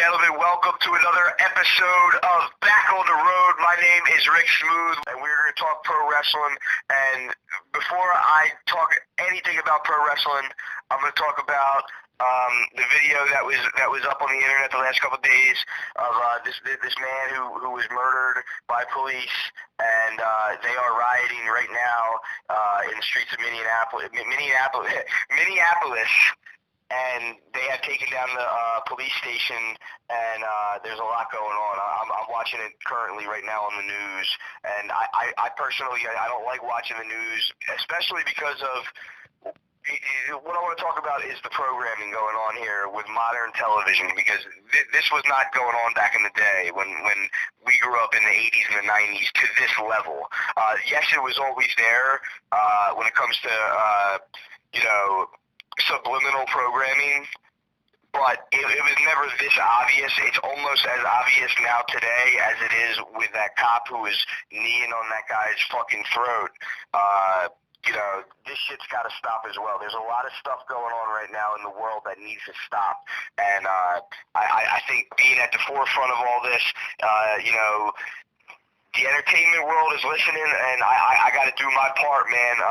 gentlemen, welcome to another episode of Back on the Road. My name is Rick Smooth, and we're going to talk pro wrestling. And before I talk anything about pro wrestling, I'm going to talk about the video that was up on the internet the last couple of days of this man who was murdered by police, and they are rioting right now in the streets of Minneapolis. And they have taken down the police station, and there's a lot going on. I'm watching it currently right now on the news, and I personally, I don't like watching the news, especially because of what I want to talk about is the programming going on here with modern television, because this was not going on back in the day when we grew up in the 80s and the 90s to this level. Yes, it was always there when it comes to, subliminal programming, but it was never this obvious. It's almost as obvious now today as it is with that cop who was kneeing on that guy's fucking throat. This shit's got to stop as well. There's a lot of stuff going on right now in the world that needs to stop, and I think being at the forefront of all this, the entertainment world is listening, and I got to do my part, man.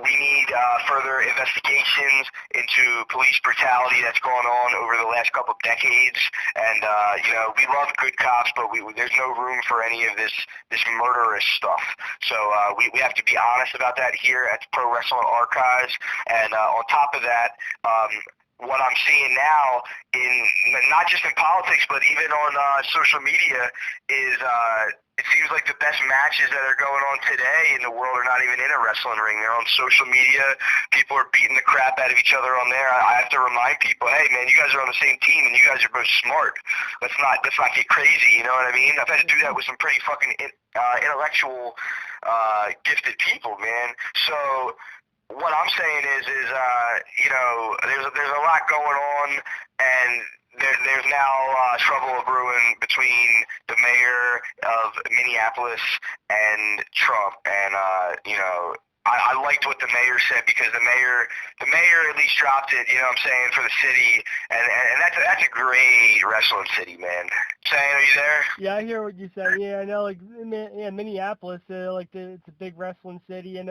We need further investigations into police brutality that's gone on over the last couple of decades, and we love good cops, but there's no room for any of this murderous stuff. So we have to be honest about that here at the Pro Wrestling Archives, and on top of that, what I'm seeing now, not just in politics, but even on social media, is it seems like the best matches that are going on today in the world are not even in a wrestling ring. They're on social media. People are beating the crap out of each other on there. I have to remind people, hey, man, you guys are on the same team, and you guys are both smart. Let's not get crazy, you know what I mean? I've had to do that with some pretty fucking intellectual, gifted people, man. So what I'm saying is there's a lot going on, and there's now trouble brewing between the mayor of Minneapolis and Trump, and I liked what the mayor said, because the mayor at least dropped it, you know what I'm saying, for the city, and that's a great wrestling city, man. Saying, are you there? Yeah, I hear what you say. Yeah, I know, like, Minneapolis, it's a big wrestling city,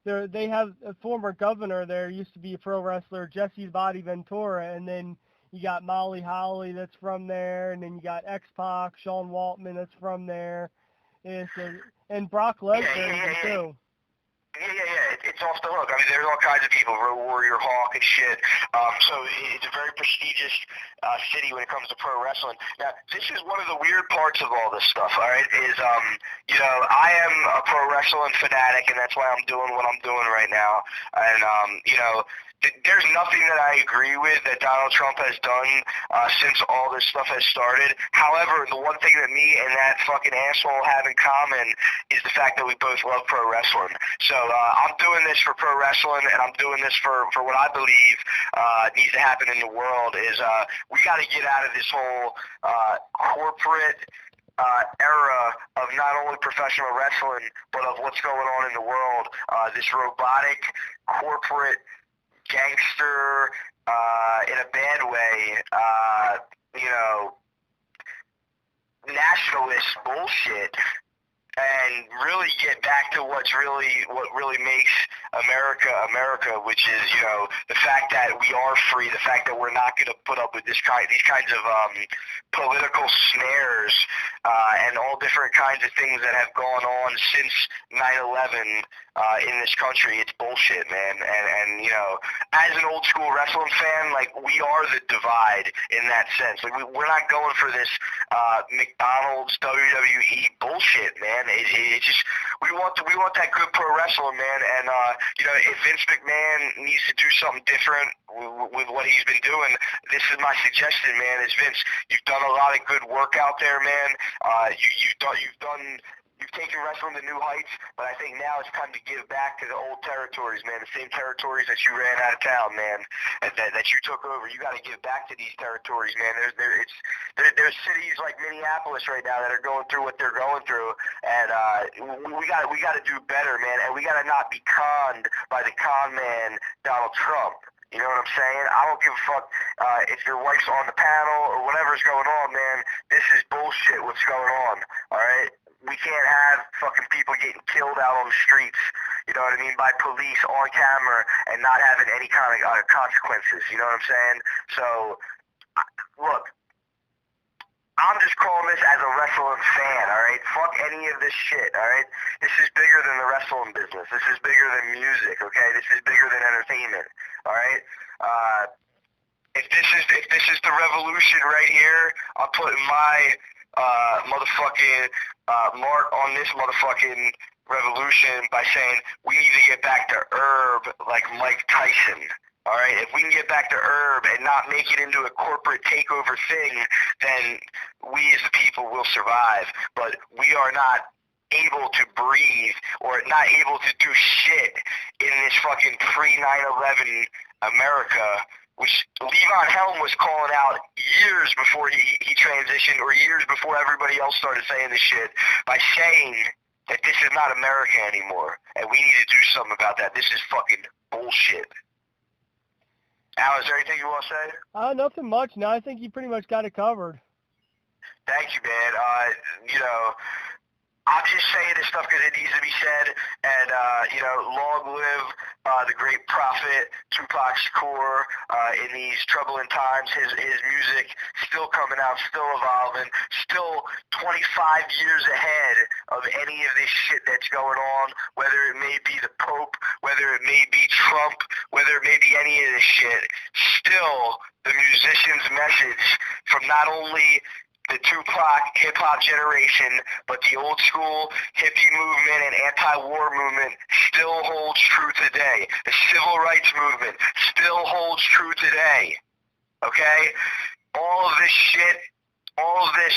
they have a former governor there, used to be a pro wrestler, Jesse Body Ventura, and then you got Molly Holly that's from there, and then you got X-Pac, Sean Waltman that's from there, and Brock Lesnar too. Yeah. It's off the hook. I mean, there's all kinds of people, Road Warrior, Hawk, and shit. So it's a very prestigious city when it comes to pro wrestling. Now, this is one of the weird parts of all this stuff, all right, is, I am a pro wrestling fanatic, and that's why I'm doing what I'm doing right now. And, there's nothing that I agree with that Donald Trump has done since all this stuff has started. However, the one thing that me and that fucking asshole have in common is the fact that we both love pro wrestling. So I'm doing this for pro wrestling, and I'm doing this for what I believe needs to happen in the world is we got to get out of this whole corporate era of not only professional wrestling, but of what's going on in the world. This robotic corporate gangster, in a bad way, nationalist bullshit, and really get back to what really makes America, which is, the fact that we are free, the fact that we're not going to put up with these kinds of political snares, and all different kinds of things that have gone on since 9/11 in this country. It's bullshit, man. And as an old school wrestling fan, like, we are the divide in that sense. Like, we're not going for this McDonald's WWE bullshit, man. It's just we want that good pro wrestling, man. And if Vince McMahon needs to do something different with what he's been doing, this is my suggestion, man. Is Vince, you've done a lot of good work out there, man. You've taken wrestling to new heights, but I think now it's time to give back to the old territories, man. The same territories that you ran out of town, man, that you took over. You got to give back to these territories, man. There's cities like Minneapolis right now that are going through what they're going through, and we got to do better, man. And we got to not be conned by the con man Donald Trump. You know what I'm saying? I don't give a fuck if your wife's on the panel or whatever's going on, man. This is bullshit what's going on, alright? We can't have fucking people getting killed out on the streets, you know what I mean, by police on camera and not having any kind of consequences, you know what I'm saying? So, look, I'm just calling this as a wrestling fan, alright? Fuck any of this shit, alright? This is bigger than the wrestling business. This is bigger than music, okay? This is bigger than entertainment, alright? If this is the revolution right here, I'm putting my motherfucking mark on this motherfucking revolution by saying we need to get back to Herb like Mike Tyson. All right, if we can get back to Herb and not make it into a corporate takeover thing, then we as the people will survive. But we are not able to breathe or not able to do shit in this fucking pre-9/11 America, which Levon Helm was calling out years before he transitioned, or years before everybody else started saying this shit, by saying that this is not America anymore, and we need to do something about that. This is fucking bullshit. Al, is there anything you want to say? Nothing much. No, I think you pretty much got it covered. Thank you, man. You know, I'm just saying this stuff because it needs to be said, and, you know, long live the great prophet, Tupac Shakur, in these troubling times. His music still coming out, still evolving, still 25 years ahead of any of this shit that's going on, whether it may be the Pope, whether it may be Trump, whether it may be any of this shit. Still, the musician's message from not only the Tupac hip-hop generation, but the old school hippie movement and anti-war movement still holds true today. The civil rights movement still holds true today. Okay? All of this shit, all of this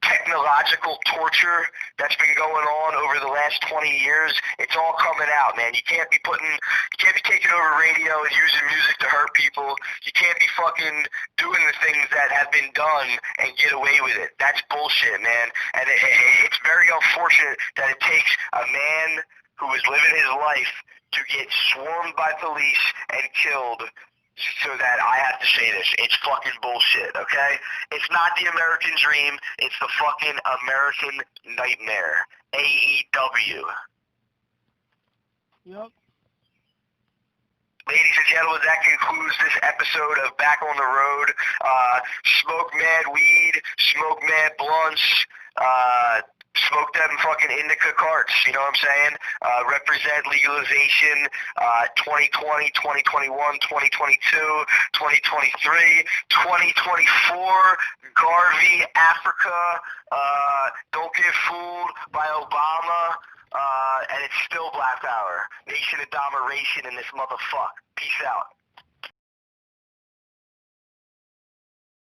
technological torture that's been going on over the last 20 years, it's all coming out, man. You can't be taking over radio and using music to hurt people. You can't be fucking doing the things that have been done and get away with it. That's bullshit, man. And it's very unfortunate that it takes a man who is living his life to get swarmed by police and killed so that I have to say this. It's fucking bullshit, okay? It's not the American dream. It's the fucking American nightmare. AEW. Yep. Ladies and gentlemen, that concludes this episode of Back on the Road. Smoke mad weed, smoke mad blunts, smoke them fucking indica carts, you know what I'm saying? Represent legalization 2020, 2021, 2022, 2023, 2024, Garvey, Africa, don't get fooled by Obama, and it's still Black Power. Nation of Domination in this motherfucker. Peace out.